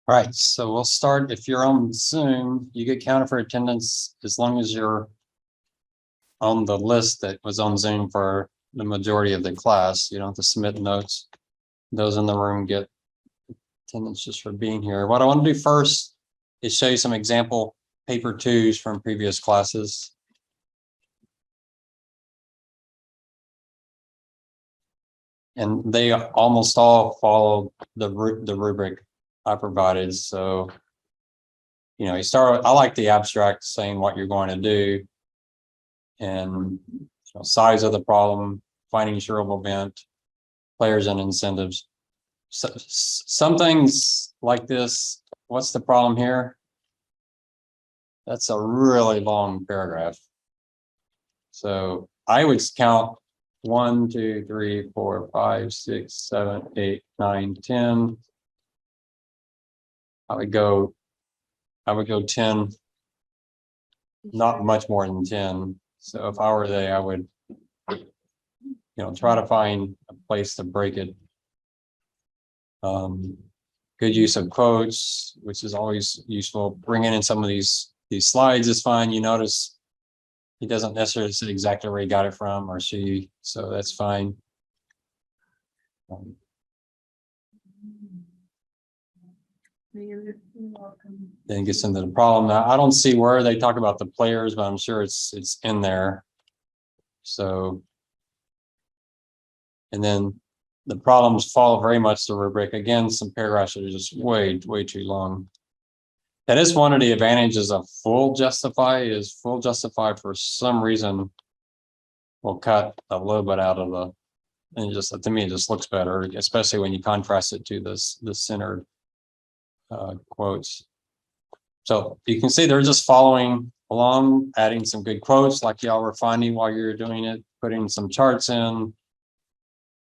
All right, so we'll start. If you're on Zoom, you get counted for attendance as long as you're on the list that was on Zoom for the majority of the class. You don't have to submit notes. Those in the room get attendance just for being here. What I want to do first is show you some example paper twos from previous classes. And they almost all follow the rubric I provided. So, you know, I like the abstract saying what you're going to do and size of the problem, finding insurable event, players and incentives. So, some things like this, what's the problem here? That's a really long paragraph. So I would count 1, 2, 3, 4, 5, 6, 7, 8, 9, 10. I would go 10, not much more than 10. So if I were they, I would, try to find a place to break it. Good use of quotes, which is always useful. Bringing in some of these slides is fine. You notice he doesn't necessarily say exactly where he got it from or she, so that's fine. Then gets into the problem. Now, I don't see where they talk about the players, but I'm sure it's in there. So, and then the problems follow very much the rubric. Again, some paragraphs that are just way too long. That is one of the advantages of full justify is full justify for some reason will cut a little bit out of the, and just to me it just looks better, especially when you contrast it to the centered quotes. So you can see they're just following along, adding some good quotes like y'all were finding while you're doing it, putting some charts in.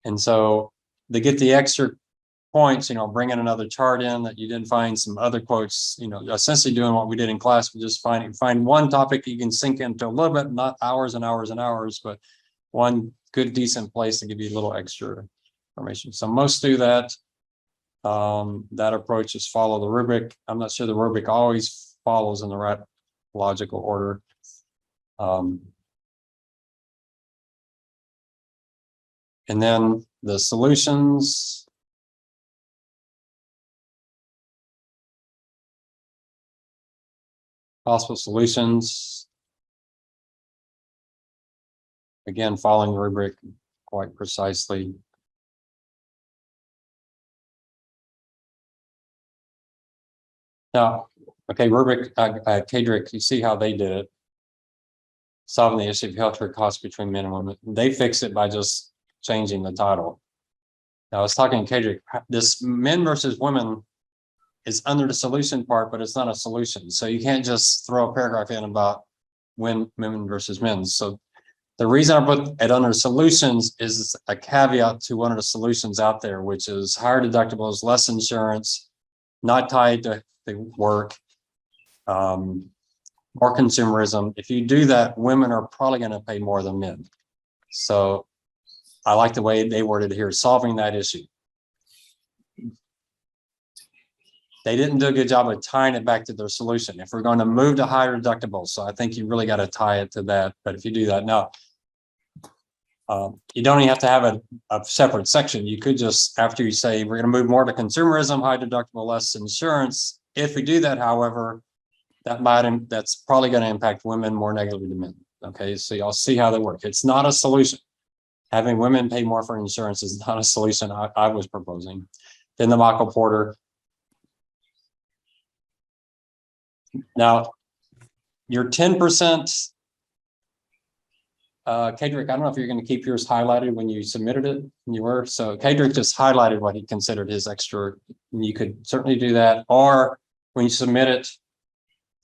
And so they get the extra points, bringing another chart in that you didn't find, some other quotes, essentially doing what we did in class. We just find one topic you can sink into a little bit, not hours and hours and hours, but one good, decent place to give you a little extra information. So most do that. That approach is follow the rubric. I'm not sure the rubric always follows in the right logical order. And then the solutions. Possible solutions. Again, following the rubric quite precisely. Now, okay, rubric, Kadrick, you see how they did it. Solving the issue of healthcare costs between men and women. They fixed it by just changing the title. Now, I was talking to Kadrick, this men versus women is under the solution part, but it's not a solution. So you can't just throw a paragraph in about women versus men. So the reason I put it under solutions is a caveat to one of the solutions out there, which is higher deductibles, less insurance, not tied to the work, more consumerism. If you do that, women are probably going to pay more than men. So I like the way they worded it here, solving that issue. They didn't do a good job of tying it back to their solution. If we're going to move to higher deductibles, so I think you really got to tie it to that. But if you do that, no, you don't even have to have a separate section. You could just, after you say we're going to move more to consumerism, high deductible, less insurance. If we do that, however, that's probably going to impact women more negatively than men. Okay, so y'all see how they work. It's not a solution. Having women pay more for insurance is not a solution I was proposing. Then the Michael Porter. Now, your 10%, Kadrick, I don't know if you're going to keep yours highlighted when you submitted it. You were. So Kadrick just highlighted what he considered his extra. You could certainly do that. Or when you submit it,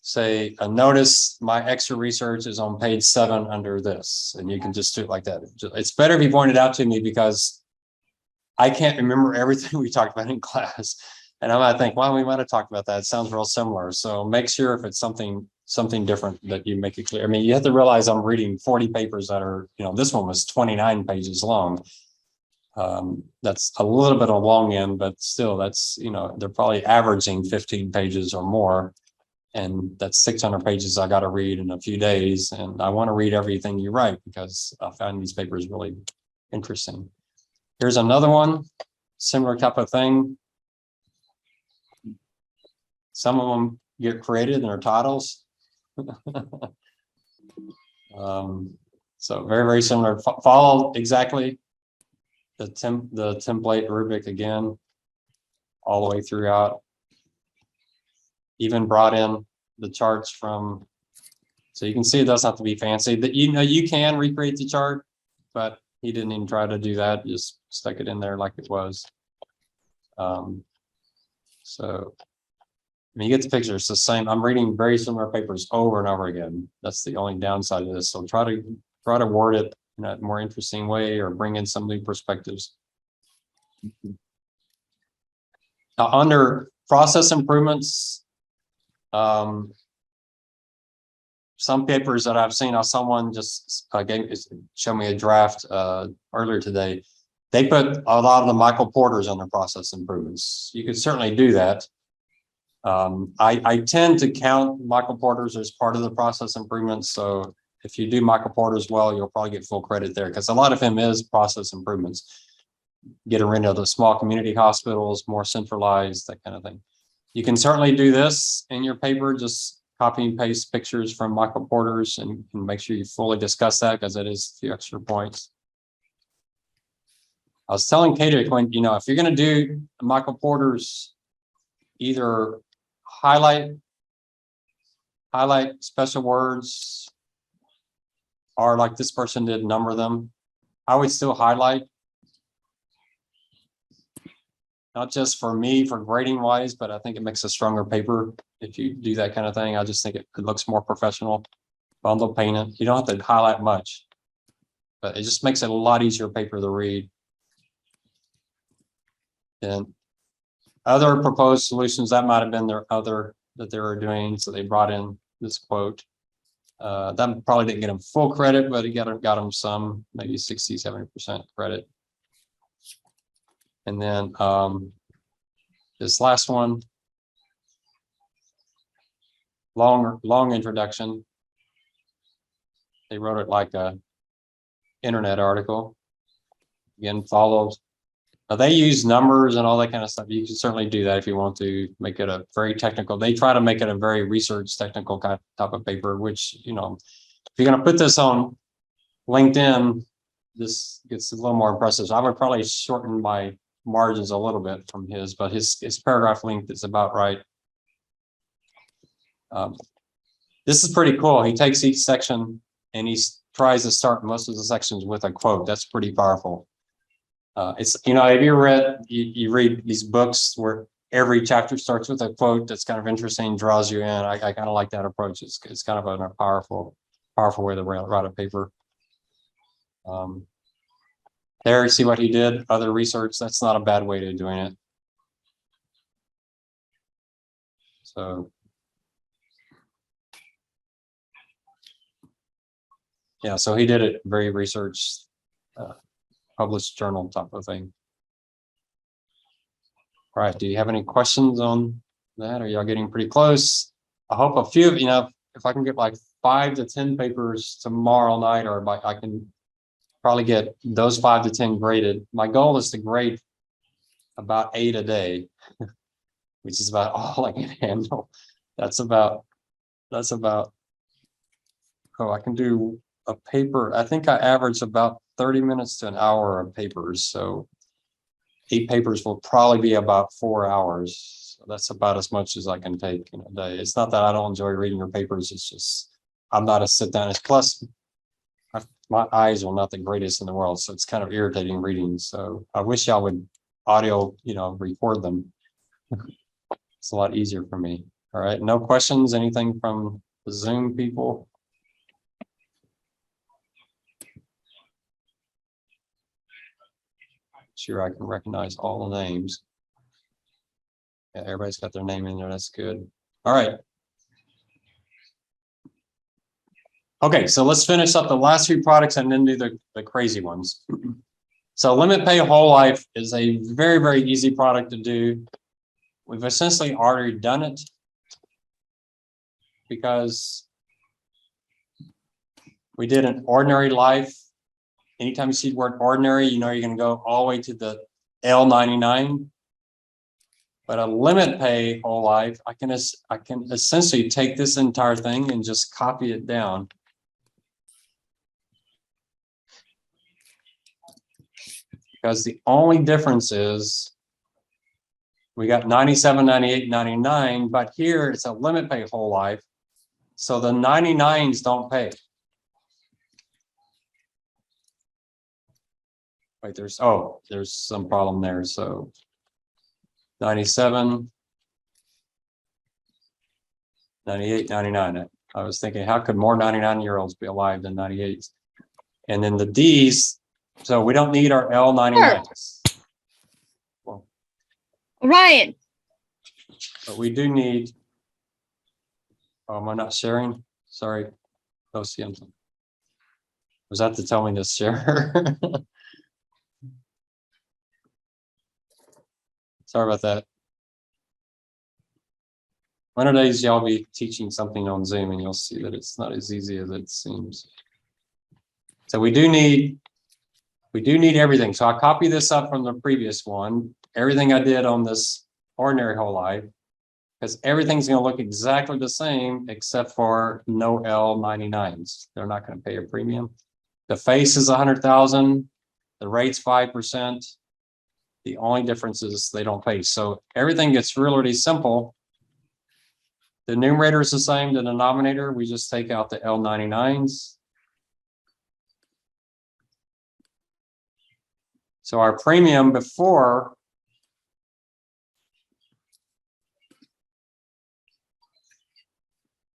say, notice my extra research is on page 7 under this. And you can just do it like that. It's better if you point it out to me because I can't remember everything we talked about in class. And I might think, well, we might have talked about that. It sounds real similar. So make sure if it's something different that you make it clear. I mean, you have to realize I'm reading 40 papers that are, this one was 29 pages long. That's a little bit on long end, but still that's, you know, they're probably averaging 15 pages or more. And that's 600 pages I got to read in a few days. And I want to read everything you write because I find these papers really interesting. Here's another one, similar type of thing. Some of them get created in their titles. So very, very similar. Follow exactly the template rubric again, all the way throughout. Even brought in the charts from, so you can see it doesn't have to be fancy. That, you know, you can recreate the chart, but he didn't even try to do that. Just stuck it in there like it was. So when you get the picture, it's the same. I'm reading very similar papers over and over again. That's the only downside of this. So try to word it in a more interesting way or bring in some new perspectives. Now, under process improvements, some papers that I've seen, someone just showed me a draft earlier today. They put a lot of the Michael Porters under process improvements. You could certainly do that. I tend to count Michael Porters as part of the process improvements. So if you do Michael Porter's well, you'll probably get full credit there because a lot of him is process improvements. Getting rid of the small community hospitals, more centralized, that kind of thing. You can certainly do this in your paper, just copy and paste pictures from Michael Porter's and make sure you fully discuss that because it is a few extra points. I was telling Kate, when, you know, if you're going to do Michael Porter's, either highlight special words, or like this person did, number them. I would still highlight, not just for me, for grading wise, but I think it makes a stronger paper if you do that kind of thing. I just think it looks more professional. Bundle painted. You don't have to highlight much, but it just makes it a lot easier paper to read. And other proposed solutions, that might have been their other that they were doing. So they brought in this quote. That probably didn't get them full credit, but it got them some, maybe 60–70% credit. And then this last one, long introduction. They wrote it like a internet article. Again, follows. They use numbers and all that kind of stuff. You can certainly do that if you want to make it a very technical. They try to make it a very research technical type of paper, which, you know, if you're going to put this on LinkedIn, this gets a little more impressive. So I would probably shorten my margins a little bit from his, but his paragraph length is about right. This is pretty cool. He takes each section and he tries to start most of the sections with a quote. That's pretty powerful. It's, you know, have you read, you read these books where every chapter starts with a quote that's kind of interesting, draws you in. I kind of like that approach. It's kind of a powerful way to write a paper. There, you see what he did, other research. That's not a bad way to doing it. So yeah, so he did it very research, published journal type of thing. All right, do you have any questions on that? Are y'all getting pretty close? I hope a few, you know, if I can get like 5 to 10 papers tomorrow night, or I can probably get those 5 to 10 graded. My goal is to grade about 8 a day, which is about all I can handle. That's about, oh, I can do a paper. I think I average about 30 minutes to an hour of papers. So 8 papers will probably be about 4 hours. So that's about as much as I can take in a day. It's not that I don't enjoy reading your papers. It's just, I'm not a sit down. Plus, my eyes are not the greatest in the world. So it's kind of irritating reading. So I wish y'all would audio, you know, record them. It's a lot easier for me. All right. No questions? Anything from the Zoom people? Sure, I can recognize all the names. Yeah, everybody's got their name in there. That's good. All right. Okay, so let's finish up the last few products and then do the crazy ones. So limit pay whole life is a very, very easy product to do. We've essentially already done it because we did an ordinary life. Anytime you see the word ordinary, you know you're going to go all the way to the L99. But a limit pay whole life, I can essentially take this entire thing and just copy it down. Because the only difference is we got 97, 98, 99, but here it's a limit pay whole life. So the 99s don't pay. Wait, there's some problem there. So 97, 98, 99. I was thinking, how could more 99-year-olds be alive than 98s? And then the Ds, so we don't need our L99s. Well, Ryan. but we do need, oh, am I not sharing? Sorry. Oh, see, was that to tell me to share? Sorry about that. One of these y'all be teaching something on Zoom and you'll see that it's not as easy as it seems. So we do need everything. So I copy this up from the previous one, everything I did on this ordinary whole life, because everything's going to look exactly the same except for no L99s. They're not going to pay a premium. The face is 100,000. The rate's 5%. The only difference is they don't pay. So everything gets really simple. The numerator is the same. The denominator, we just take out the L99s. So our premium before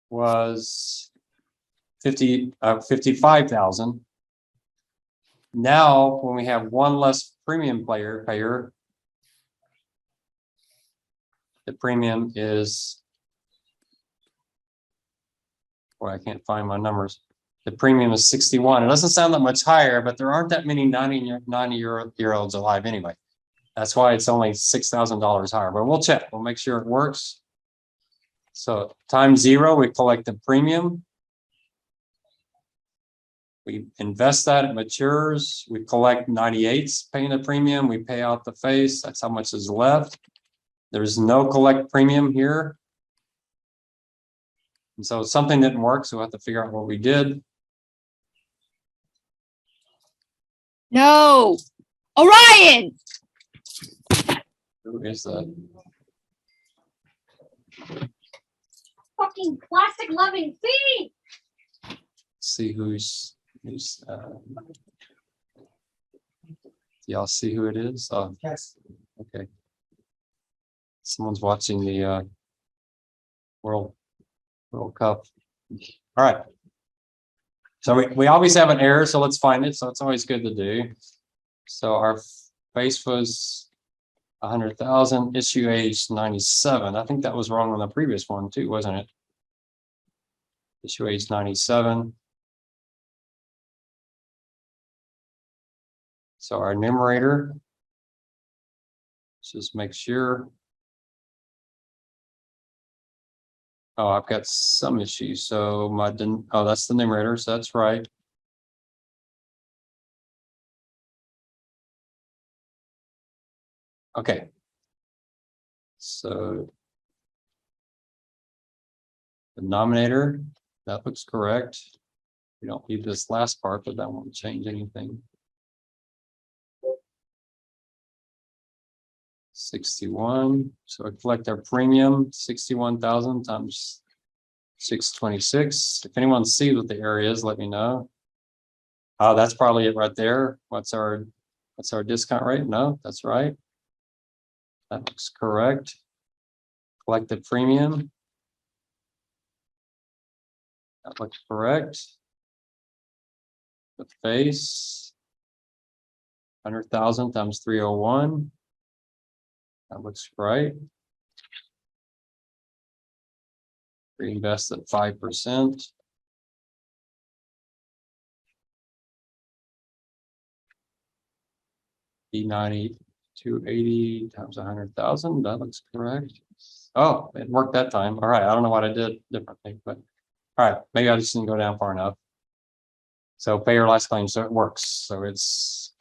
was 55,000. Now, when we have one less premium payer, the premium is, boy, I can't find my numbers. The premium is 61. It doesn't sound that much higher, but there aren't that many 90-year-olds alive anyway. That's why it's only $6,000 higher, but we'll check. We'll make sure it works. So time 0, we collect the premium. We invest that, it matures. We collect 98s paying the premium. We pay out the face. That's how much is left. There's no collect premium here. And so something didn't work, so we'll have to figure out what we did. No. Orion. Who is that? Fucking plastic loving thing. See who's y'all see who it is? Oh, Yes. okay. Someone's watching the World Cup. All right. So we always have an error, so let's find it. So it's always good to do. So our face was 100,000, issue age 97. I think that was wrong on the previous one too, wasn't it? Issue age 97. So our numerator, let's just make sure. Oh, I've got some issues. So oh, that's the numerator, so that's right. Okay. So the denominator, that looks correct. We don't need this last part, but that won't change anything. 61. So I collect our premium, 61,000 times 626. If anyone sees what the area is, let me know. Oh, that's probably it right there. What's our discount rate? No, that's right. That looks correct. Collect the premium. That looks correct. The face, 100,000 times 301. That looks right. Reinvest at 5%. E90, 280 times 100,000. That looks correct. Oh, it worked that time. All right. I don't know what I did differently, but all right. Maybe I just didn't go down far enough. So pay your last claim. So it works. So it's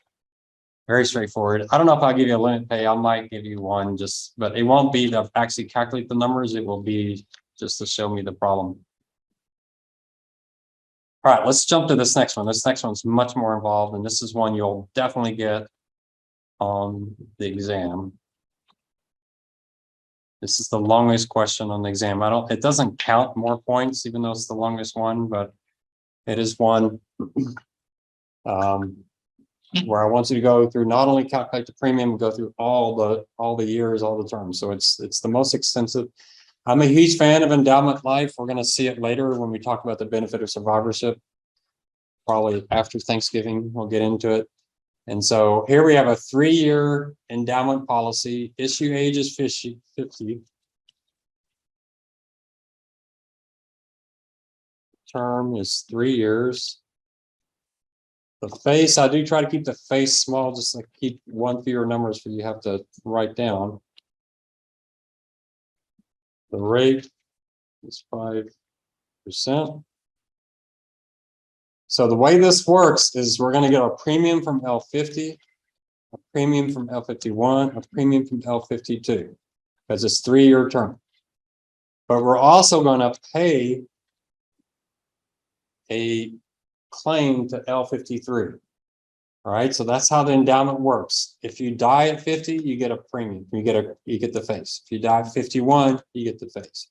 very straightforward. I don't know if I'll give you a limit pay. I might give you one just, but it won't be to actually calculate the numbers. It will be just to show me the problem. All right, let's jump to this next one. This next one's much more involved, and this is one you'll definitely get on the exam. This is the longest question on the exam. It doesn't count more points, even though it's the longest one, but it is one where I want you to go through, not only calculate the premium, go through all the years, all the terms. So it's the most extensive. I'm a huge fan of endowment life. We're going to see it later when we talk about the benefit of survivorship. Probably after Thanksgiving, we'll get into it. And so here we have a 3-year endowment policy. Issue age is 50. Term is 3 years. The face, I do try to keep the face small, just to keep one fewer numbers for you have to write down. The rate is 5%. So the way this works is we're going to get a premium from L50, a premium from L51, a premium from L52, because it's 3-year term. But we're also going to pay a claim to L53. All right, so that's how the endowment works. If you die at 50, you get a premium. You get the face. If you die at 51, you get the face.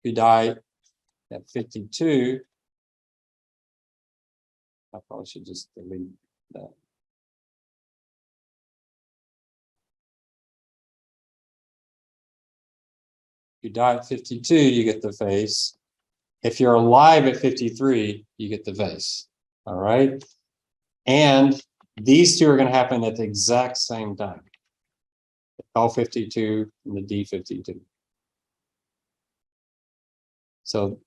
If you die at 52, I probably should just delete that. If you die at 52, you get the face. If you're alive at 53, you get the face. All right. And these two are going to happen at the exact same time. L52 and the D52. So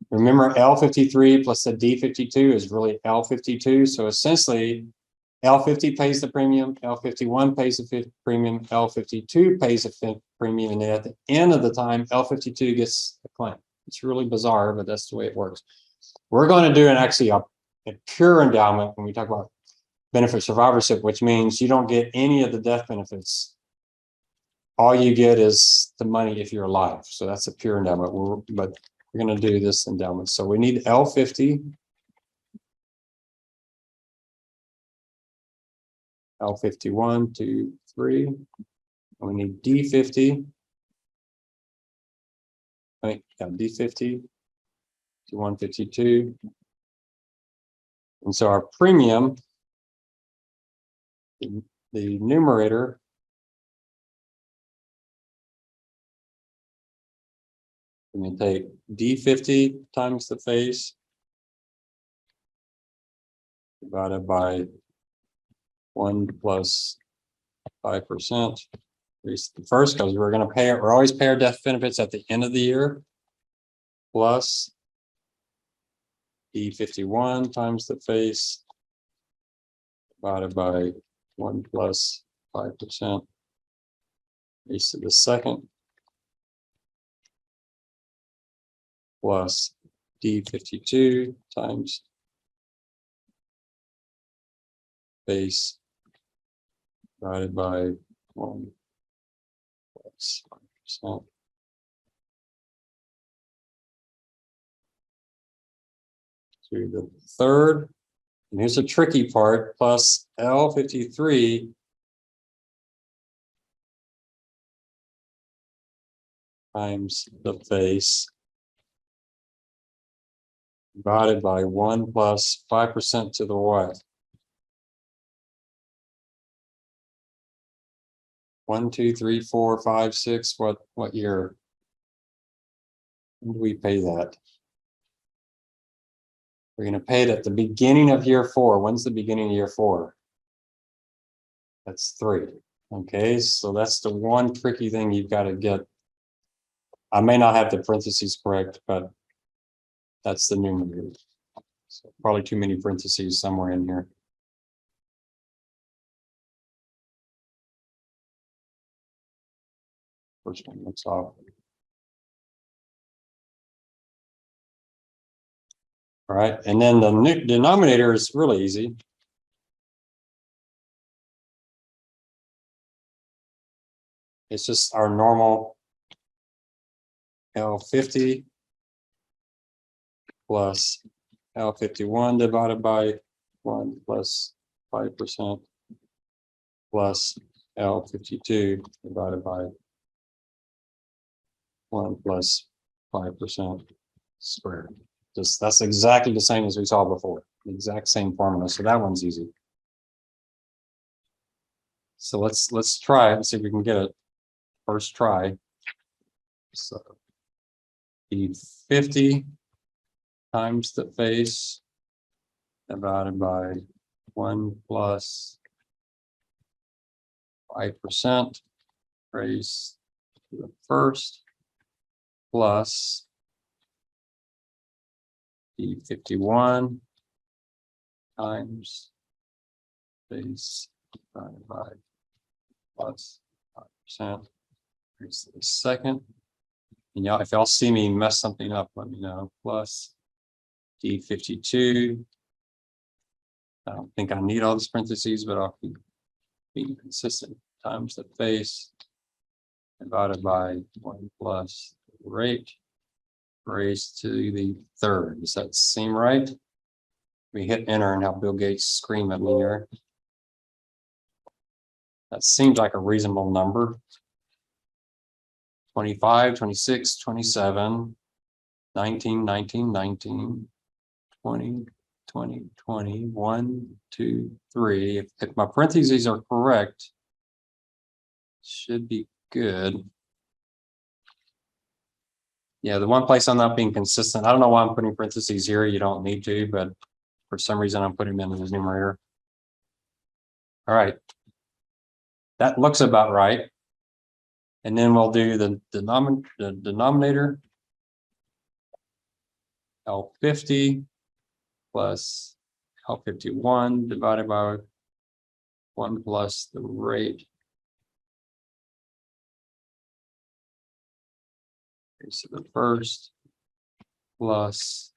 remember, L53 plus the D52 is really L52. So essentially, L50 pays the premium, L51 pays the premium, L52 pays the premium, and at the end of the time, L52 gets the claim. It's really bizarre, but that's the way it works. We're going to do a pure endowment when we talk about benefit survivorship, which means you don't get any of the death benefits. All you get is the money if you're alive. So that's a pure endowment. But we're going to do this endowment. So we need L50, L51, 2, 3. And we need D50. D50 to 152. And so our premium, the numerator, we're going to take D50 times the face divided by 1 plus 5%. First, because we're going to pay it, we're always pay our death benefits at the end of the year, plus D51 times the face divided by 1 plus 5%. Base to the second, plus D52 times base divided by 1 plus 5%. To the third, and here's a tricky part, plus L53 times the face divided by 1 plus 5% to the what? 1, 2, 3, 4, 5, 6. What year? When do we pay that? We're going to pay it at the beginning of year 4. When's the beginning of year 4? That's 3. Okay, so that's the one tricky thing you've got to get. I may not have the parentheses correct, but that's the numerator. So probably too many parentheses somewhere in here. First one looks off. All right, and then the new denominator is really easy. It's just our normal L50 plus L51 divided by 1 plus 5% plus L52 divided by 1 plus 5% squared. Just that's exactly the same as we saw before. The exact same formula. So that one's easy. So let's try it and see if we can get it. First try. So E50 times the face divided by 1 plus 5% raised to the first plus E51 times base divided by plus 5% raised to the second. And y'all, if y'all see me mess something up, let me know. Plus D52. I don't think I need all these parentheses, but I'll keep being consistent. Times the face divided by 1 plus the rate raised to the third. Does that seem right? We hit enter and have Bill Gates scream at me here. That seems like a reasonable number. 25, 26, 27, 19, 19, 19, 20, 20, 20, 1, 2, 3. If my parentheses are correct, should be good. Yeah, the one place I'm not being consistent, I don't know why I'm putting parentheses here. You don't need to, but for some reason I'm putting them in the numerator. All right. That looks about right. And then we'll do the denominator. L50 plus L51 divided by 1 plus the rate. So the first plus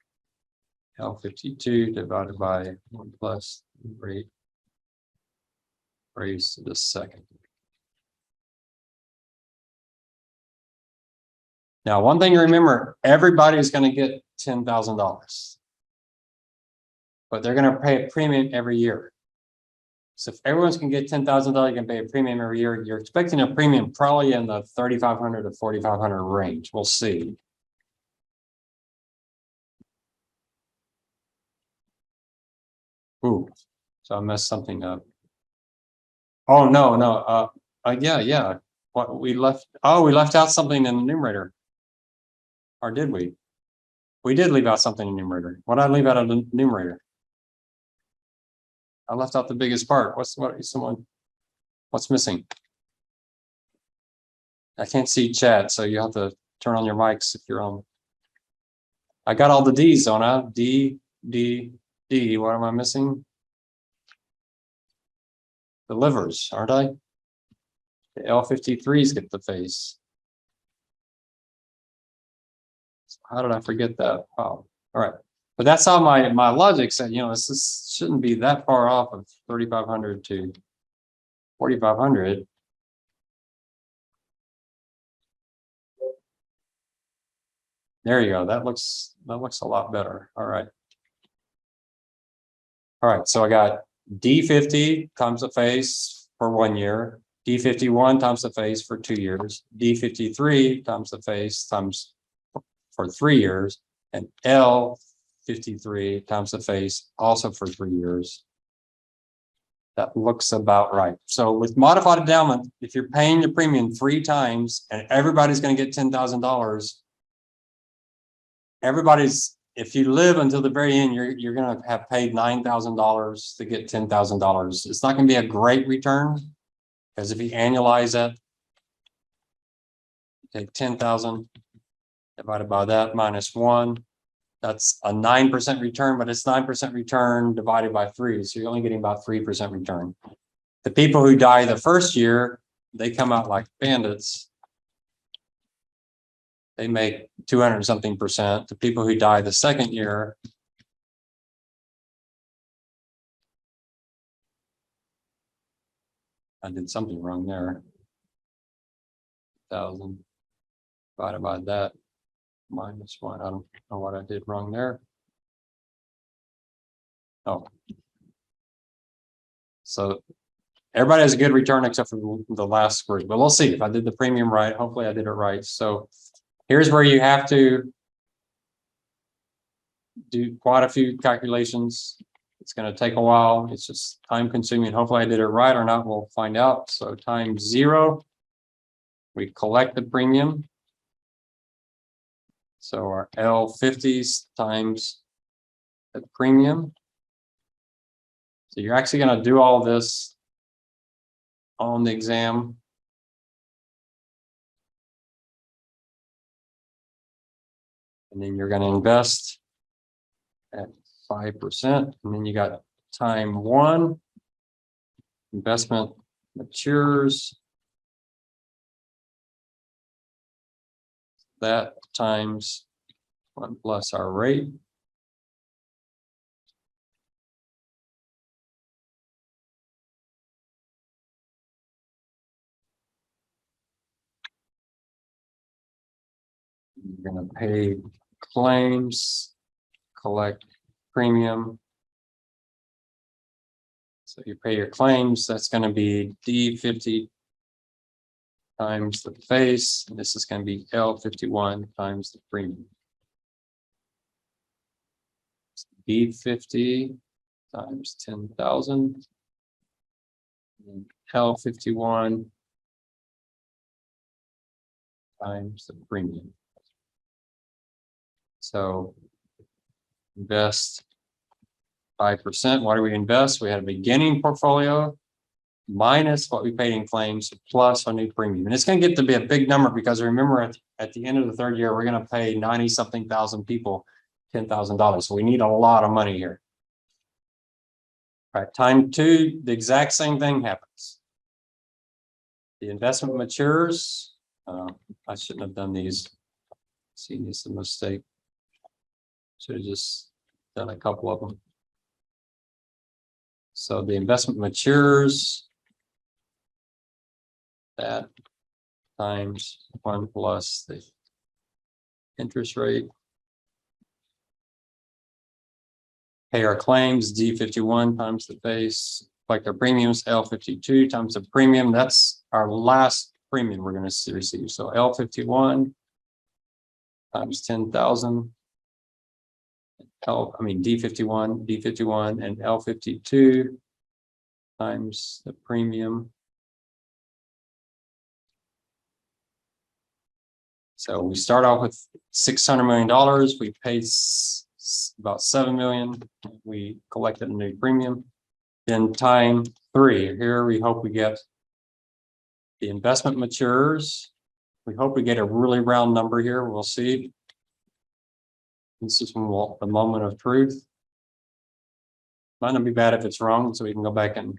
L52 divided by 1 plus the rate raised to the second. Now, one thing to remember, everybody's going to get $10,000, but they're going to pay a premium every year. So if everyone's going to get $10,000, you can pay a premium every year. You're expecting a premium probably in the $3,500 to $4,500 range. We'll see. Ooh, so I messed something up. Oh, no. Yeah. What we left? Oh, we left out something in the numerator. Or did we? We did leave out something in the numerator. What did I leave out of the numerator? I left out the biggest part. What's missing? I can't see chat, so you have to turn on your mics if you're on. I got all the D's, don't I? D. What am I missing? The livers, aren't I? The L53s get the face. So how did I forget that? Oh, all right. But that's how my logic said, this shouldn't be that far off of 3,500 to 4,500. There you go. That looks a lot better. All right. So I got D50 times the face for 1 year, D51 times the face for 2 years, D53 times the face times for 3 years, and L53 times the face also for 3 years. That looks about right. So with modified endowment, if you're paying the premium 3 times and everybody's going to get $10,000, if you live until the very end, you're going to have paid $9,000 to get $10,000. It's not going to be a great return, because if you annualize that, take 10,000 divided by that minus 1. That's a 9% return, but it's 9% return divided by 3. So you're only getting about 3% return. The people who die the first year, they come out like bandits. they make 200 something percent. The people who die the second year, I did something wrong there. 1,000 divided by that minus 1. I don't know what I did wrong there. Oh. So everybody has a good return except for the last group, but we'll see if I did the premium right. Hopefully I did it right. So here's where you have to do quite a few calculations. It's going to take a while. It's just time consuming. Hopefully I did it right or not. We'll find out. So times 0, we collect the premium. So our L50s times the premium. So you're actually going to do all this on the exam. And then you're going to invest at 5%. And then you got time 1. Investment matures. That times 1 plus our rate. You're going to pay claims, collect premium. So you pay your claims, that's going to be D50 times the face, and this is going to be L51 times the premium. D50 times 10,000, and L51 times the premium. So invest 5%. What do we invest? We had a beginning portfolio minus what we paid in claims plus a new premium. And it's going to get to be a big number because remember at the end of the third year, we're going to pay 90 something thousand people $10,000. So we need a lot of money here. All right, time 2, the exact same thing happens. The investment matures. I shouldn't have done these. See, this is a mistake. Should have just done a couple of them. So the investment matures. That times 1 plus the interest rate. Pay our claims, D51 times the face. Collect our premiums, L52 times the premium. That's our last premium we're going to receive. So L51 times 10,000. D51, and L52 times the premium. So we start off with $600 million. We paid about $7 million. We collected a new premium. Then time 3, here we hope we get the investment matures. We hope we get a really round number here. We'll see. This is the moment of truth. Might not be bad if it's wrong, so we can go back and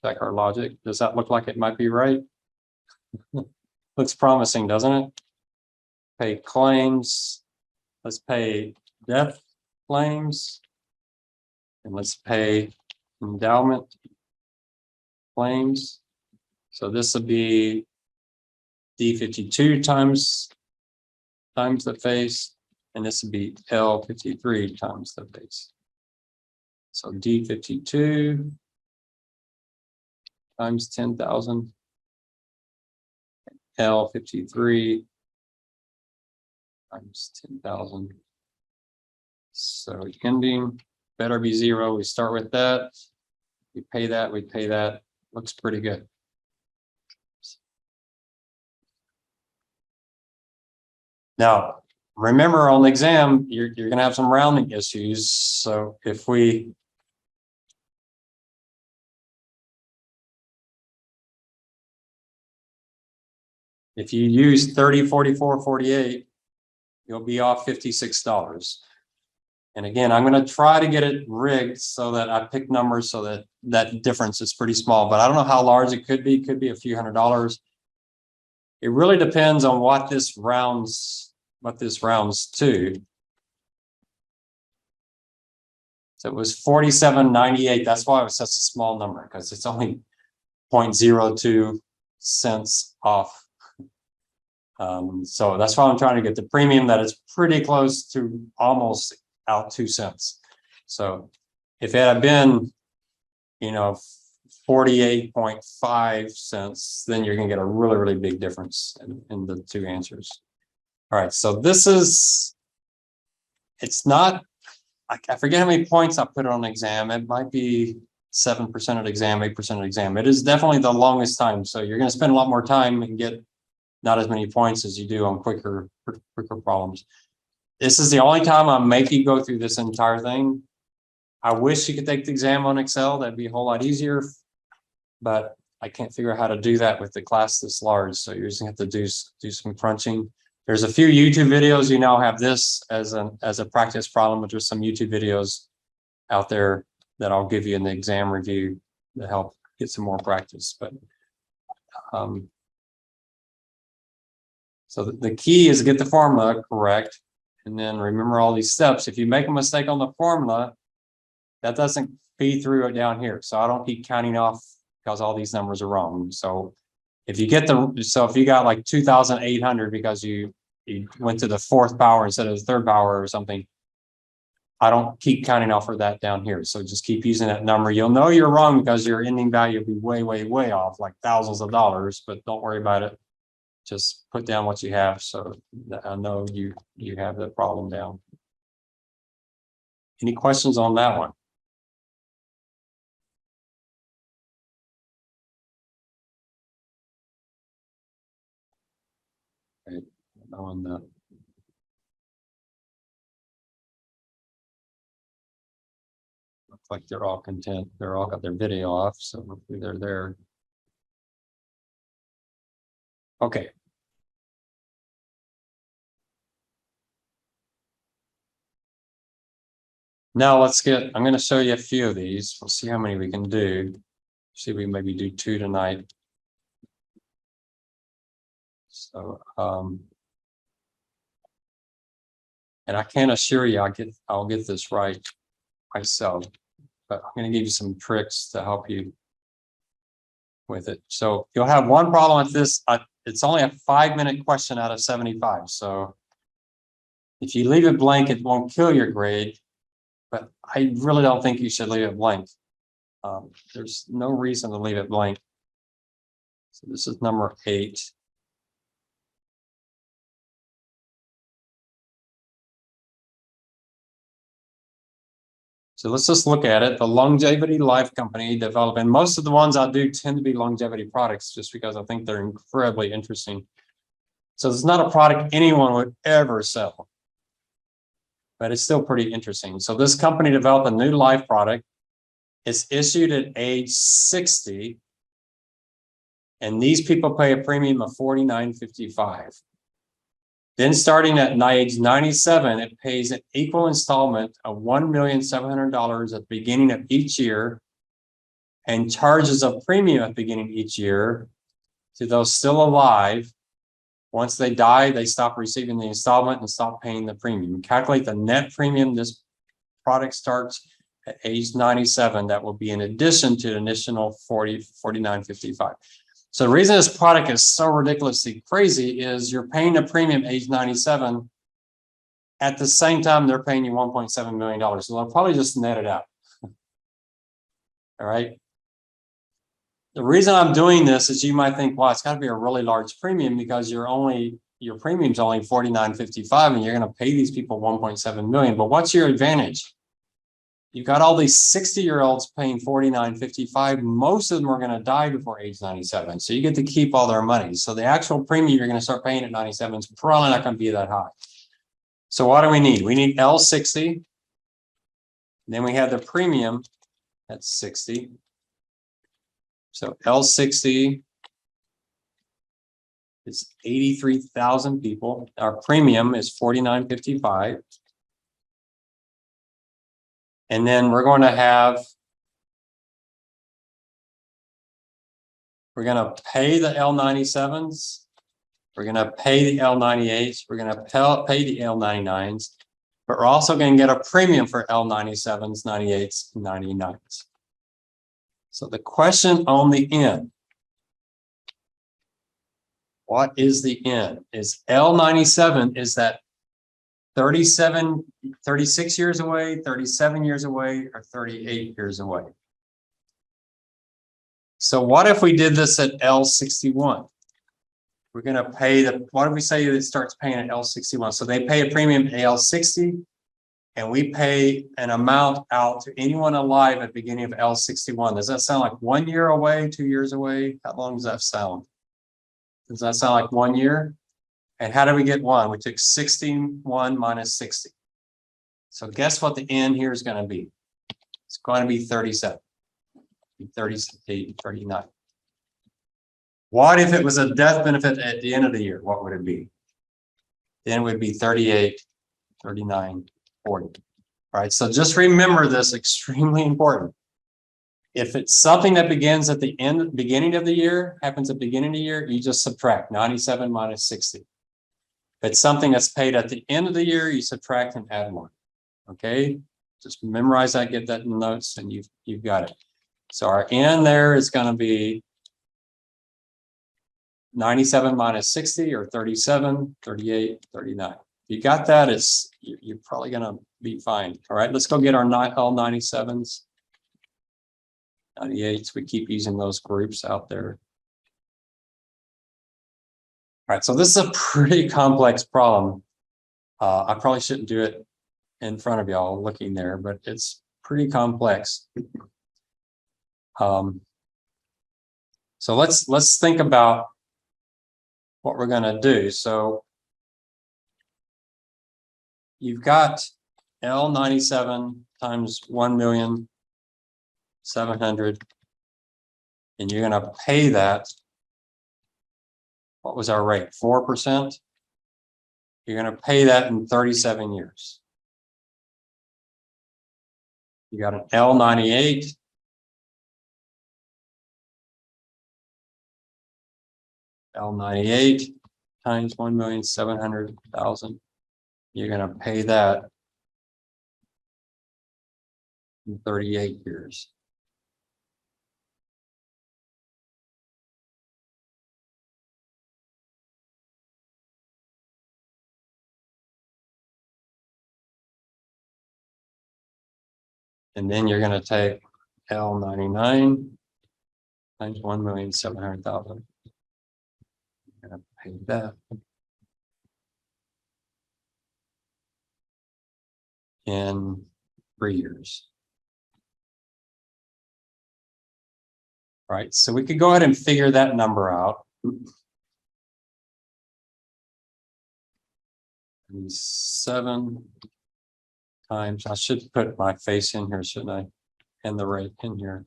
check our logic. Does that look like it might be right? Looks promising, doesn't it? Pay claims. Let's pay death claims. And let's pay endowment claims. So this will be D52 times the face. And this would be L53 times the base. So D52 times 10,000, L53 times 10,000. So ending better be 0. We start with that. We pay that. We pay that. Looks pretty good. Now, remember on the exam, you're going to have some rounding issues. So if you use 30, 44, 48, you'll be off $56. And again, I'm going to try to get it rigged so that I pick numbers so that that difference is pretty small, but I don't know how large it could be. It could be a few $100s. It really depends on what this rounds what this rounds to. So it was 47.98. That's why it was such a small number, because it's only 0.02 cents off. So that's why I'm trying to get the premium that is pretty close to almost out 2 cents. So if it had been, 48.5 cents, then you're going to get a really, really big difference in the two answers. All right. So it's not, I forget how many points I put on the exam. It might be 7% of the exam, 8% of the exam. It is definitely the longest time. So you're going to spend a lot more time and get not as many points as you do on quicker problems. This is the only time I'm making you go through this entire thing. I wish you could take the exam on Excel. That'd be a whole lot easier, but I can't figure out how to do that with the class this large. So you're just gonna have to do some crunching. There's a few YouTube videos. You now have this as a practice problem, but there's some YouTube videos out there that I'll give you in the exam review to help get some more practice. But so the key is get the formula correct, and then remember all these steps. If you make a mistake on the formula, that doesn't feed through it down here. So I don't keep counting off because all these numbers are wrong. So if you get if you got like 2,800 because you went to the fourth power instead of the third power or something, I don't keep counting off of that down here. So just keep using that number. You'll know you're wrong because your ending value will be way, way, way off, like thousands of dollars, but don't worry about it. Just put down what you have so that I know you have the problem down. Any questions on that one? Right. On the looks like they're all content. They're all got their video off, so hopefully they're there. Okay. Now I'm going to show you a few of these. We'll see how many we can do. See if we can maybe do 2 tonight. So, and I can't assure you I'll get this right myself, but I'm going to give you some tricks to help you with it. So you'll have one problem with this. It's only a 5-minute question out of 75. So if you leave it blank, it won't kill your grade, but I really don't think you should leave it blank. There's no reason to leave it blank. So this is number 8. So let's just look at it. The Longevity Life Company developing, most of the ones I do tend to be longevity products just because I think they're incredibly interesting. So it's not a product anyone would ever sell, but it's still pretty interesting. So this company developed a new life product. It's issued at age 60. And these people pay a premium of $49.55. Then starting at age 97, it pays an equal installment of $1,700,000 at the beginning of each year and charges a premium at the beginning of each year to those still alive. Once they die, they stop receiving the installment and stop paying the premium. Calculate the net premium this product starts at age 97. That will be in addition to the initial $49.55. So the reason this product is so ridiculously crazy is you're paying a premium age 97. At the same time, they're paying you $1.7 million. So they'll probably just net it out. All right. The reason I'm doing this is you might think, well, it's got to be a really large premium because your premium's only $49.55 and you're going to pay these people $1.7 million. But what's your advantage? You've got all these 60-year-olds paying $49.55. Most of them are going to die before age 97. So you get to keep all their money. So the actual premium you're going to start paying at 97 is probably not going to be that high. So what do we need? We need L60. Then we have the premium at 60. So L60 is 83,000 people. Our premium is $49.55. And then we're going to pay the L97s We're gonna pay the L98s, we're gonna pay the L99s, but we're also gonna get a premium for L97s, 98s, and 99s. So the question on the end, what is the end? Is L97, is that 36 years away, 37 years away, or 38 years away? So what if we did this at L61? We're going to pay what if we say it starts paying at L61? So they pay a premium at L60, and we pay an amount out to anyone alive at the beginning of L61. Does that sound like 1 year away, 2 years away? How long does that sound? Does that sound like 1 year? And how do we get 1? We took 61 minus 60. So guess what the end here is going to be? It's going to be 37, 38, 39. What if it was a death benefit at the end of the year? What would it be? Then it would be 38, 39, 40. All right, so just remember this, extremely important. If it's something that begins at the beginning of the year, happens at the beginning of the year, you just subtract 97 minus 60. If it's something that's paid at the end of the year, you subtract and add 1. Okay, just memorize that, get that in notes, and you've got it. So our end there is going to be 97 minus 60, or 37, 38, 39. If you got that, you're probably going to be fine. All right, let's go get our L97s, 98s. We keep using those groups out there. All right, so this is a pretty complex problem. I probably shouldn't do it in front of y'all looking there, but it's pretty complex. So let's think about what we're going to do. So you've got L97 times 1,700,000, and you're going to pay that. What was our rate? 4%. You're going to pay that in 37 years. You got an L98. L98 times 1,700,000. You're going to pay that in 38 years. And then you're going to take L99 times 1,700,000. You're going to pay that in 3 years. All right, so we could go ahead and figure that number out. 7 times, I should put my face in here, shouldn't I? And the rate in here.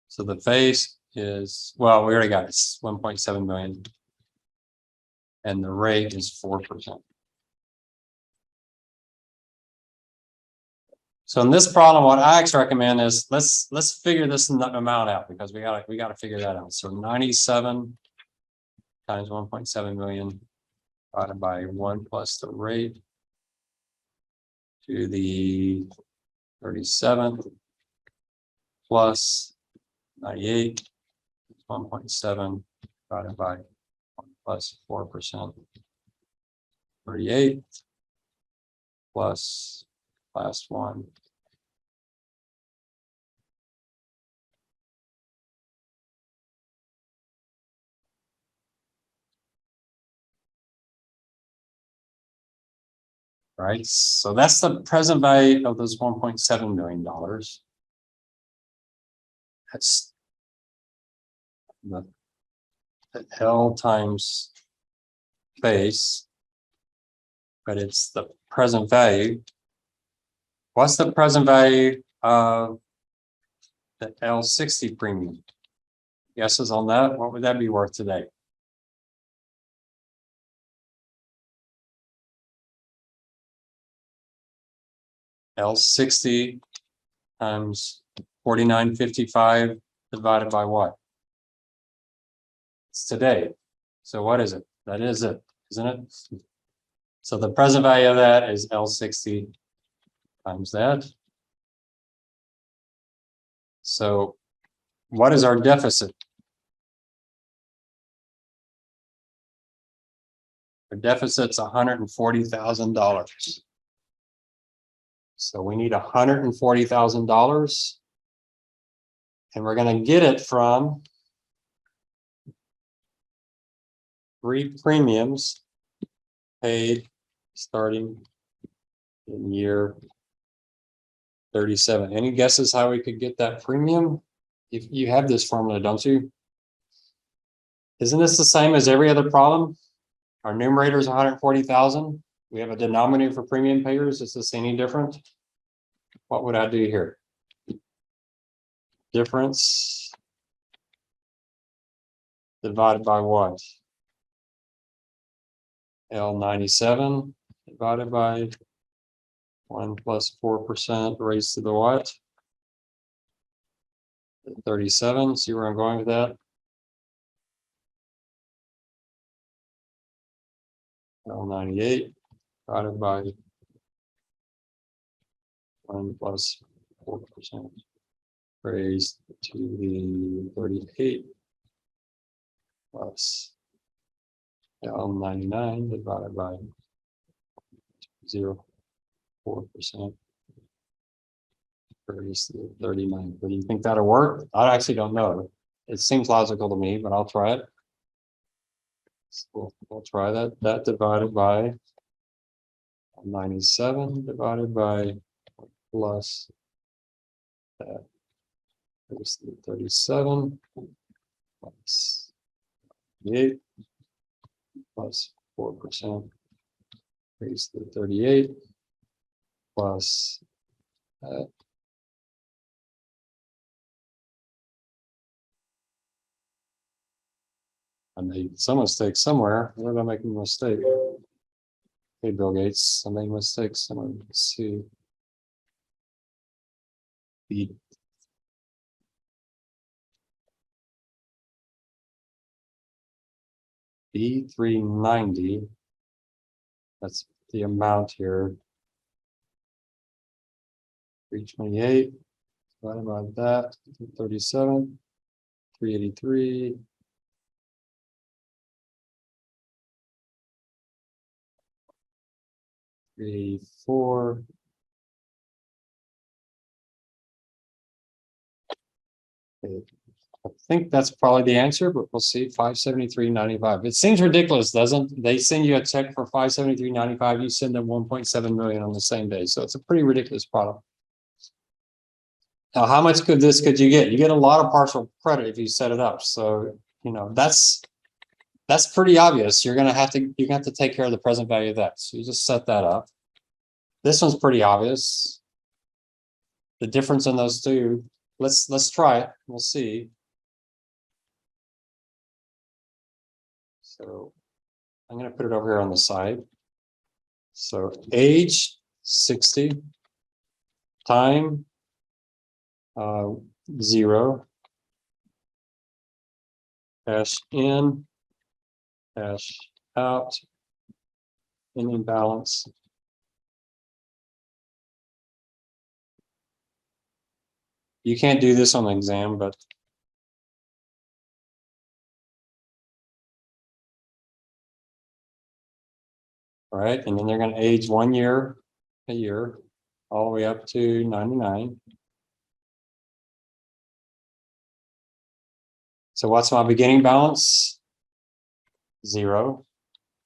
So the face is, well, we already got it, it's 1.7 million. And the rate is 4%. So in this problem, what I actually recommend is let's figure this amount out, because we gotta figure that out. So 97 times 1.7 million divided by 1 plus the rate to the 37 plus 98, 1.7 divided by 1 plus 4%, 38 plus last one. Right, so that's the present value of those $1.7 million. That's the L times base, but it's the present value. What's the present value of the L60 premium? Guesses on that? What would that be worth today? L60 times 49.55 divided by what? It's today. So what is it? That is it, isn't it? So the present value of that is L60 times that. So what is our deficit? Our deficit's $140,000. So we need $140,000. And we're going to get it from 3 premiums paid starting in year 37. Any guesses how we could get that premium? If you have this formula, don't you? Isn't this the same as every other problem? Our numerator is 140,000. We have a denominator for premium payers. Is this any different? What would I do here? Difference divided by what? L97 divided by 1 plus 4% raised to the what? 37. See where I'm going with that? L98 divided by 1 plus 4% raised to the 38 plus L99 divided by 0.4% raised to 39. Do you think that'll work? I actually don't know. It seems logical to me, but I'll try it. So we'll try that. That divided by 97 divided by plus that is 37 plus 8 plus 4% raised to 38 plus that. I made some mistake somewhere. Where did I make a mistake? Hey, Bill Gates, I made mistakes somewhere. Let's see. B390. That's the amount here. 328 divided by that, 37, 383. Four. Okay. I think that's probably the answer, but we'll see. 573.95. It seems ridiculous, doesn't it? They send you a check for 573.95. You send them 1.7 million on the same day. So it's a pretty ridiculous product. Now, how much could you get? You get a lot of partial credit if you set it up. So, you know, that's pretty obvious. You're gonna have to take care of the present value of that. So you just set that up. This one's pretty obvious. The difference in those two. Let's try it. We'll see. So I'm going to put it over here on the side. So age 60, time 0, cash in, cash out, ending balance. You can't do this on the exam, but all right, and then they're going to age 1 year, a year, all the way up to 99. So what's my beginning balance? 0.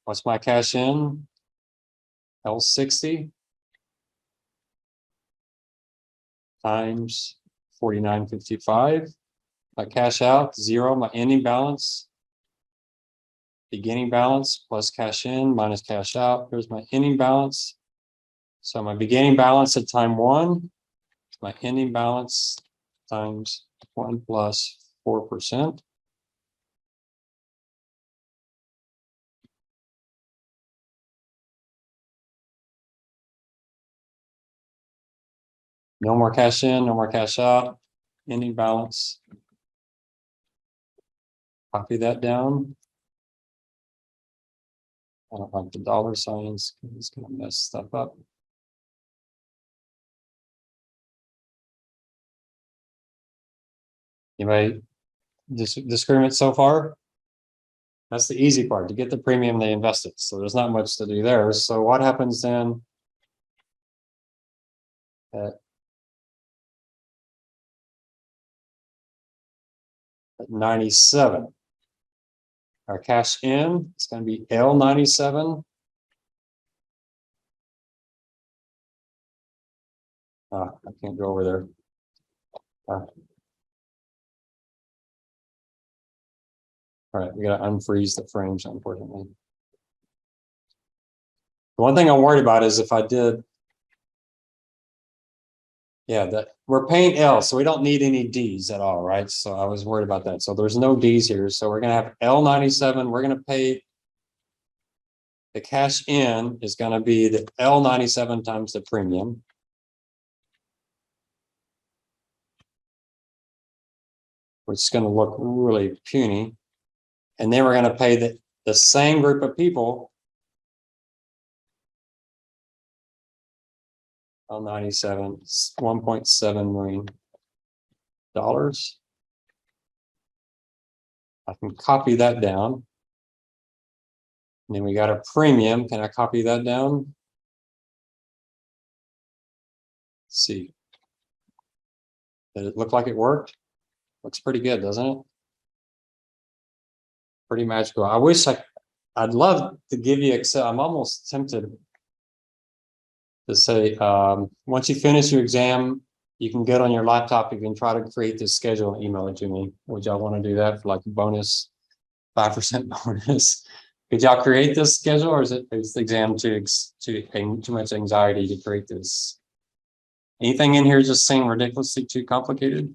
What's my cash in? L60 times 49.55. My cash out, 0. My ending balance, beginning balance plus cash in minus cash out. Here's my ending balance. So my beginning balance at time 1, my ending balance times 1 plus 4%. No more cash in, no more cash out, ending balance. Copy that down. I don't like the dollar signs, it's gonna mess stuff up. Anybody disagreement so far? That's the easy part, to get the premium, they invest it, so there's not much to do there. So what happens then? At 97. Our cash in, it's gonna be L97. I can't go over there. All right, we gotta unfreeze the frames, unfortunately. The one thing I'm worried about is if I did. Yeah, that we're paying L, so we don't need any D's at all, right? So I was worried about that. So there's no D's here. So we're gonna have L97. We're gonna pay. The cash in is gonna be the L97 times the premium. Which is gonna look really puny. And then we're gonna pay the same group of people. L97, $1.7 million. I can copy that down. And then we got a premium. Can I copy that down? Let's see. Did it look like it worked? Looks pretty good, doesn't it? Pretty magical. I wish I'd love to give you Excel. I'm almost tempted to say, once you finish your exam, you can get on your laptop, you can try to create this schedule and email it to me. Would y'all want to do that for like a bonus, 5% bonus? Could y'all create this schedule, or is the exam too much anxiety to create this? Anything in here just seem ridiculously too complicated?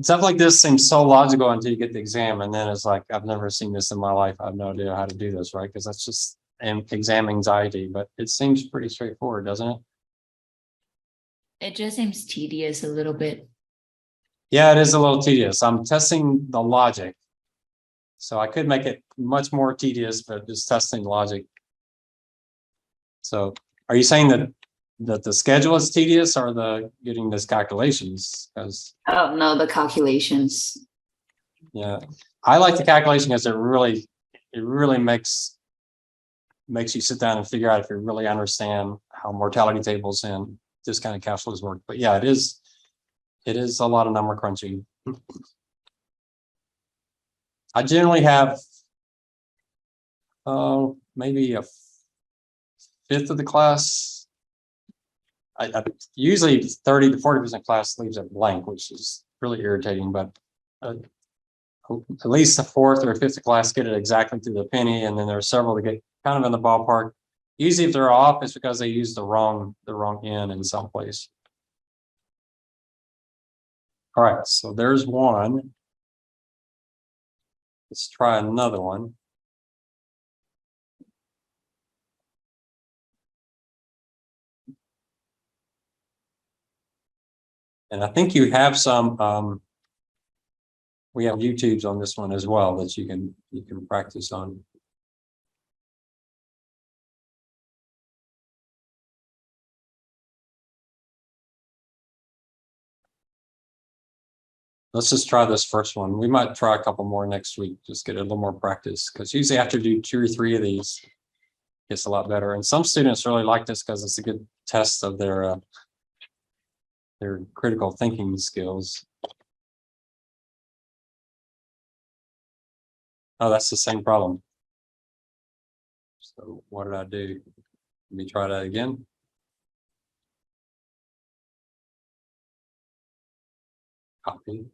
Stuff like this seems so logical until you get the exam, and then it's like, I've never seen this in my life. I have no idea how to do this, right? Because that's just exam anxiety, but it seems pretty straightforward, doesn't it? It just seems tedious a little bit. Yeah, it is a little tedious. I'm testing the logic. So I could make it much more tedious, but just testing logic. So are you saying that the schedule is tedious, or the getting this calculations? Because Oh no, the calculations. yeah, I like the calculation because it really makes you sit down and figure out if you really understand how mortality tables and this kind of cash flows work. But yeah, it is a lot of number crunching. I generally have maybe a fifth of the class. I usually 30 to 40% class leaves it blank, which is really irritating, but at least a fourth or a fifth of class get it exactly to the penny, and then there are several that get kind of in the ballpark. Usually if they're off, it's because they use the wrong N in some place. All right, so there's one. Let's try another one. And I think you have some, we have YouTubes on this one as well that you can practice on. Let's just try this first one. We might try a couple more next week, just get a little more practice, because usually after you do 2 or 3 of these, it gets a lot better. And some students really like this because it's a good test of their critical thinking skills. Oh, that's the same problem. So what did I do? Let me try that again. Copy.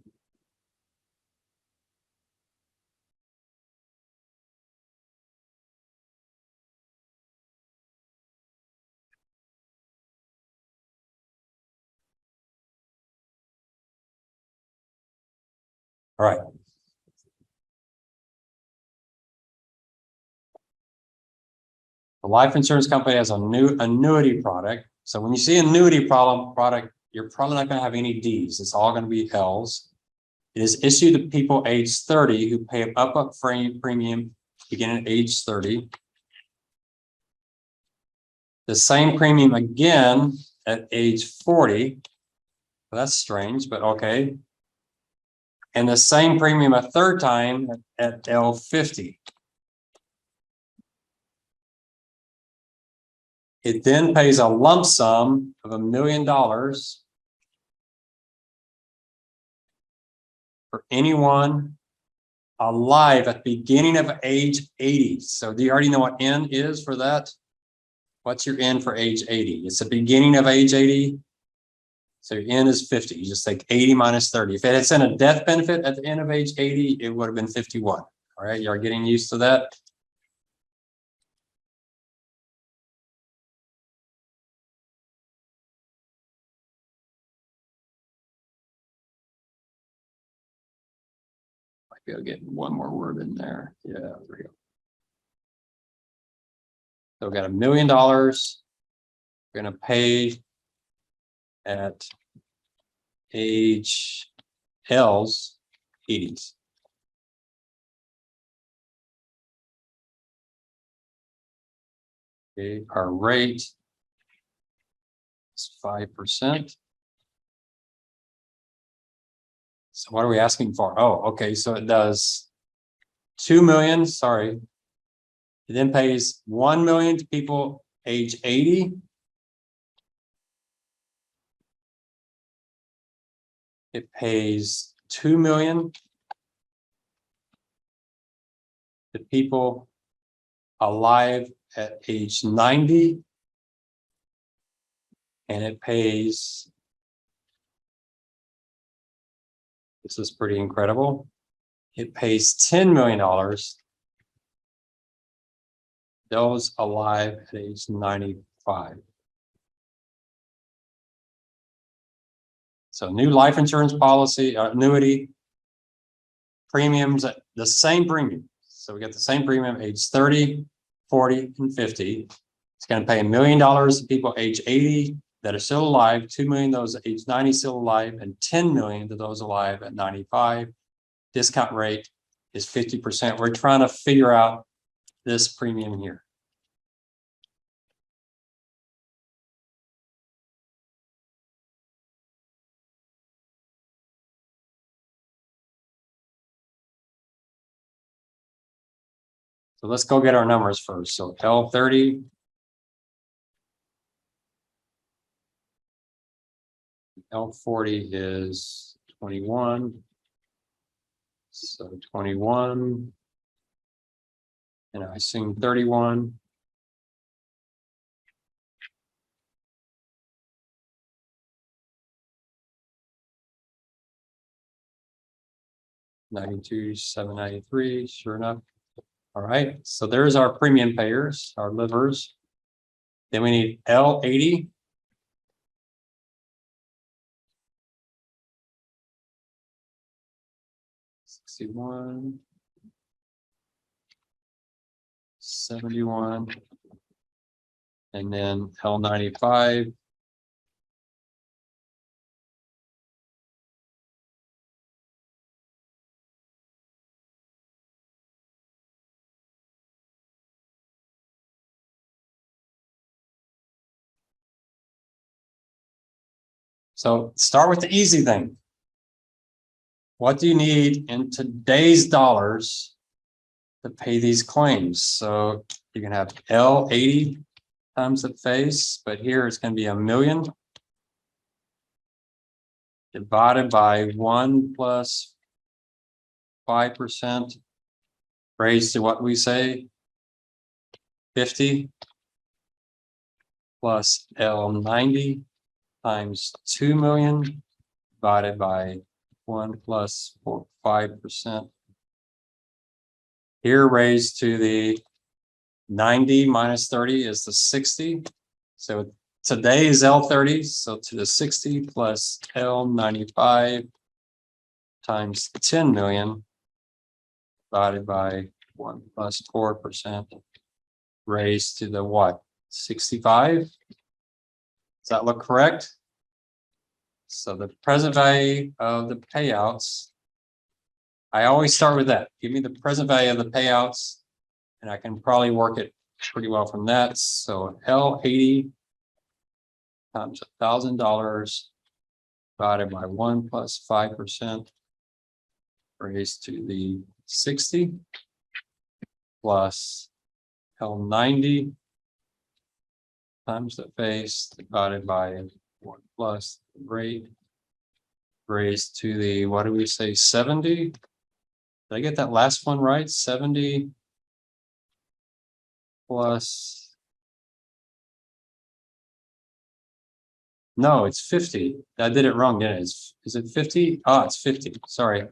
All right. The life insurance company has a new annuity product. So when you see annuity product, you're probably not going to have any D's. It's all going to be L's. It is issued to people age 30 who pay an up premium beginning at age 30. The same premium again at age 40. That's strange, but okay. And the same premium a third time at L50. It then pays a lump sum of $1 million for anyone alive at the beginning of age 80. So do you already know what N is for that? What's your N for age 80? It's the beginning of age 80. So your N is 50. You just take 80 minus 30. If it's in a death benefit at the end of age 80, it would have been 51. All right, you're getting used to that. Might be able to get one more word in there. Yeah, there we go. So we got $1 million. We're going to pay at age L's 80s. Okay, our rate is 5%. So what are we asking for? Oh, okay. So it does 2 million. Sorry. It then pays 1 million to people age 80. It pays 2 million to people alive at age 90. And it pays, this is pretty incredible. It pays $10 million those alive at age 95. So new life insurance policy, annuity, premiums, the same premium. So we got the same premium, age 30, 40, and 50. It's going to pay $1 million to people age 80 that are still alive, 2 million those at age 90 still alive, and 10 million to those alive at 95. Discount rate is 50%. We're trying to figure out this premium here. So let's go get our numbers first. So L30. L40 is 21. So 21. And I assume 31. $92,793, sure enough. All right, so there's our premium payers, our livers. Then we need L80. $61. $71. And then L95. So start with the easy thing. What do you need in today's dollars to pay these claims? So you can have L80 times the face, but here it's going to be $1 million divided by 1 plus 5% raised to what we say 50 plus L90 times 2 million divided by 1 plus 5%. Here raised to the 90 minus 30 is the 60. So today is L30. So to the 60 plus L95 times 10 million divided by 1 plus 4%. raised to the what? 65? Does that look correct? So the present value of the payouts. I always start with that. Give me the present value of the payouts. And I can probably work it pretty well from that. So L80 times $1,000 divided by 1 plus 5% raised to the 60 plus L90 times the face divided by 1 plus the rate raised to the, what do we say, 70? Did I get that last one right? 70 plus. No, it's 50. I did it wrong, didn't I? Is it 50? Oh, it's 50. Sorry.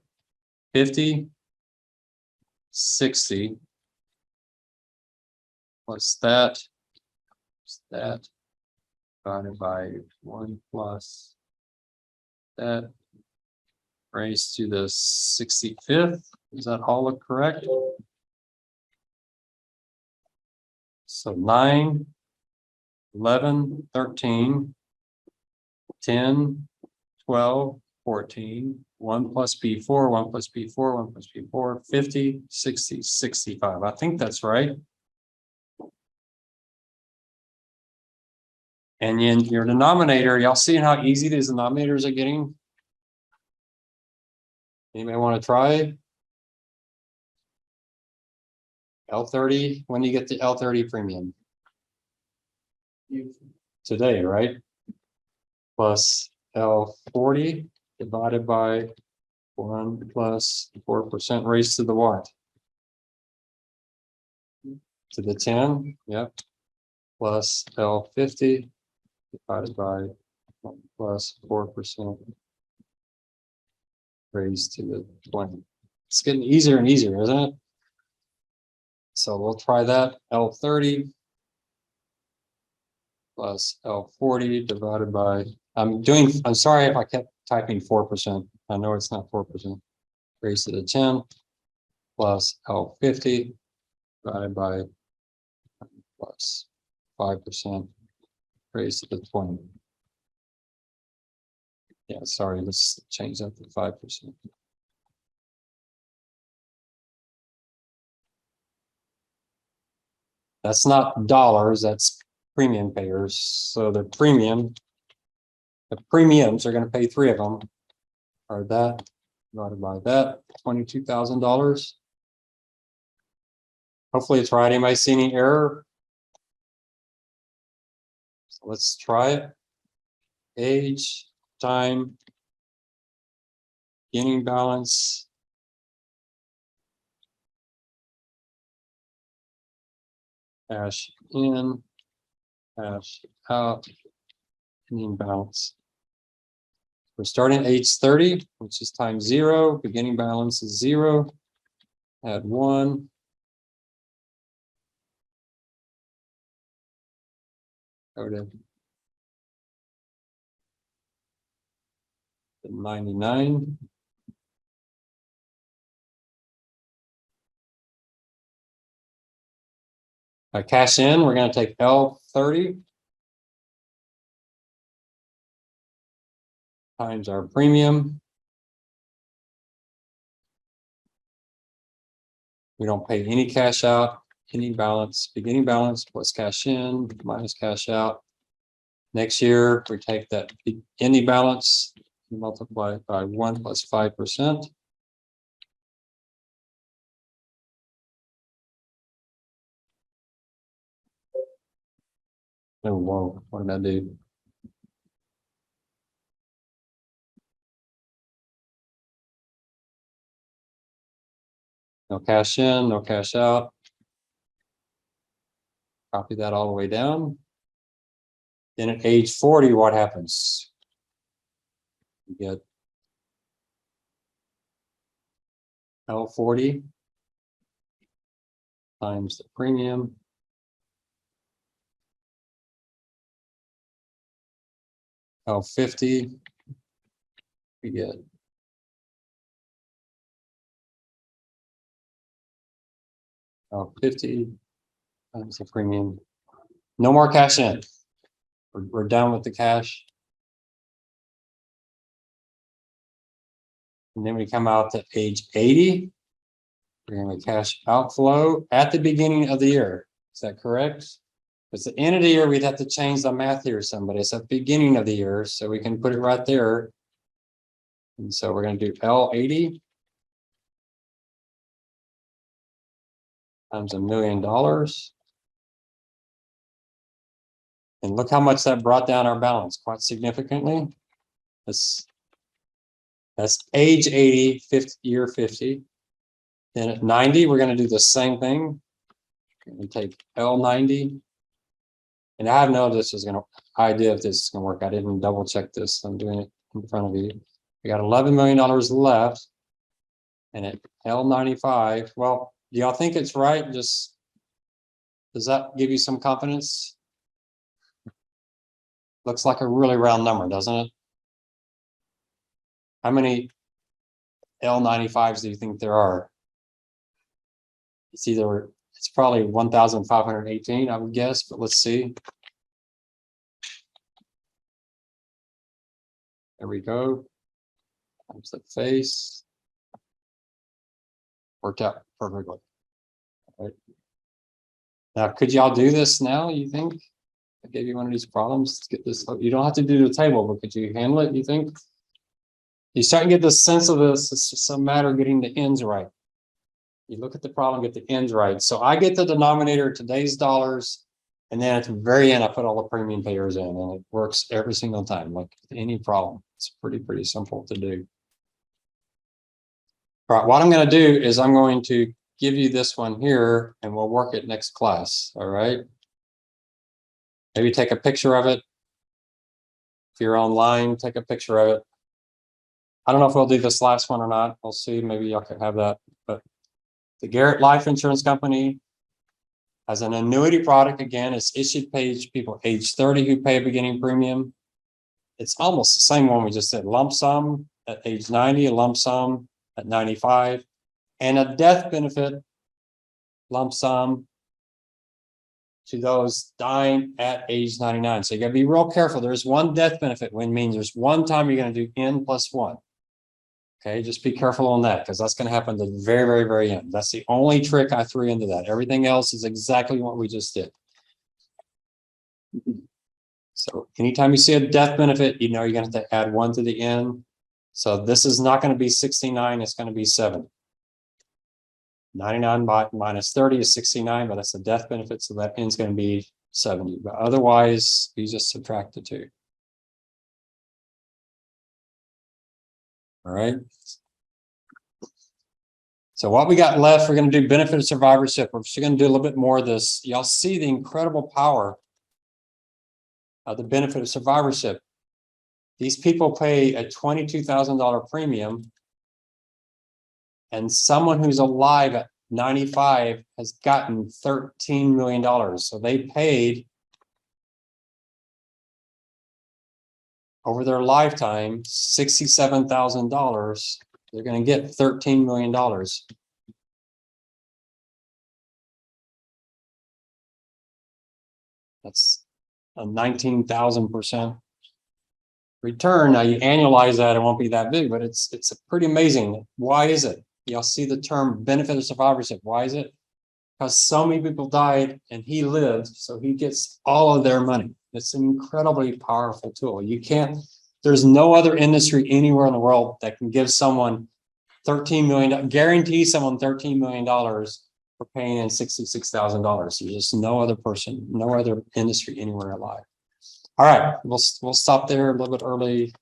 50, 60 plus that divided by 1 plus that raised to the 65th. Does that all look correct? So 9, 11, 13, 10, 12, 14, 1 plus B4, 1 plus B4, 1 plus B4, 50, 60, 65. I think that's right. And in your denominator, y'all seeing how easy these denominators are getting? Anybody want to try? L30, when do you get the L30 premium? Today, right? Plus L40 divided by 1 plus 4% raised to the what? To the 10, yep. Plus L50 divided by 1 plus 4% raised to the 20. It's getting easier and easier, isn't it? So we'll try that. L30 plus L40 divided by, I'm sorry if I kept typing 4%. I know it's not 4%. Raised to the 10 plus L50 divided by plus 5% raised to the 20. Yeah, sorry, let's change that to 5%. That's not dollars, that's premium payers. So the premiums are going to pay 3 of them. Or that divided by that, $22,000. Hopefully it's right. Anybody see any error? So let's try it. Age, time, beginning balance. Cash in, cash out, beginning balance. We're starting at age 30, which is times 0. Beginning balance is 0. Add 1. Go to 99. Cash in, we're going to take L30 times our premium. We don't pay any cash out, any balance, beginning balance plus cash in minus cash out. Next year, we take that ending balance, multiply it by 1 plus 5%. Oh, whoa, what did I do? No cash in, no cash out. Copy that all the way down. Then at age 40, what happens? You get L40 times the premium. L50, we get L50 Times the premium. No more cash in. We're done with the cash. And then we come out to age 80. We're going to cash outflow at the beginning of the year. Is that correct? It's the end of the year. We'd have to change the math here. Somebody. It's at the beginning of the year. So we can put it right there. And so we're going to do L80 times $1 million. And look how much that brought down our balance quite significantly. That's age 80, year 50. Then at 90, we're going to do the same thing. We take L90. And I have no idea if this is going to work. I didn't double check this. I'm doing it in front of you. We got $11 million left. And at L95, well, do y'all think it's right? Does that give you some confidence? Looks like a really round number, doesn't it? How many L95s do you think there are? It's probably 1,518, I would guess, but let's see. There we go. There's the face. Worked out perfectly. All right. Now, could y'all do this now, you think? I gave you one of these problems. Let's get this. You don't have to do the table, but could you handle it, you think? You start to get the sense of this. It's just a matter of getting the ends right. You look at the problem, get the ends right. So I get the denominator, today's dollars, and then at the very end, I put all the premium payers in, and it works every single time, like any problem. It's pretty simple to do. All right, what I'm going to do is I'm going to give you this one here, and we'll work it next class. All right. Maybe take a picture of it. If you're online, take a picture of it. I don't know if we'll do this last one or not. We'll see. Maybe y'all could have that. But the Garrett Life Insurance Company has an annuity product. Again, it's issued people age 30 who pay a beginning premium. It's almost the same one we just said. Lump sum at age 90, a lump sum at 95, and a death benefit lump sum to those dying at age 99. So you gotta be real careful. There's one death benefit, which means there's one time you're gonna do N plus one. Okay, just be careful on that because that's gonna happen at the very end. That's the only trick I threw into that. Everything else is exactly what we just did. So anytime you see a death benefit, you know you're gonna have to add one to the end. So this is not gonna be 69, it's gonna be 70. 99 minus 30 is 69, but that's a death benefit, so that end's going to be 70. But otherwise, you just subtract the two. All right. So what we got left, we're going to do benefit of survivorship. We're just going to do a little bit more of this. Y'all see the incredible power of the benefit of survivorship. These people pay a $22,000 premium. And someone who's alive at 95 has gotten $13 million. So they paid over their lifetime $67,000. They're going to get $13 million. That's a 19,000% return. Now you annualize that, it won't be that big, but it's pretty amazing. Why is it? You'll see the term benefit of survivorship. Why is it? Because so many people died and he lived, so he gets all of their money. It's an incredibly powerful tool. There's no other industry anywhere in the world that can give someone $13 million, guarantee someone $13 million for paying in $66,000. There's just no other person, no other industry anywhere alive. All right, we'll stop there a little bit early.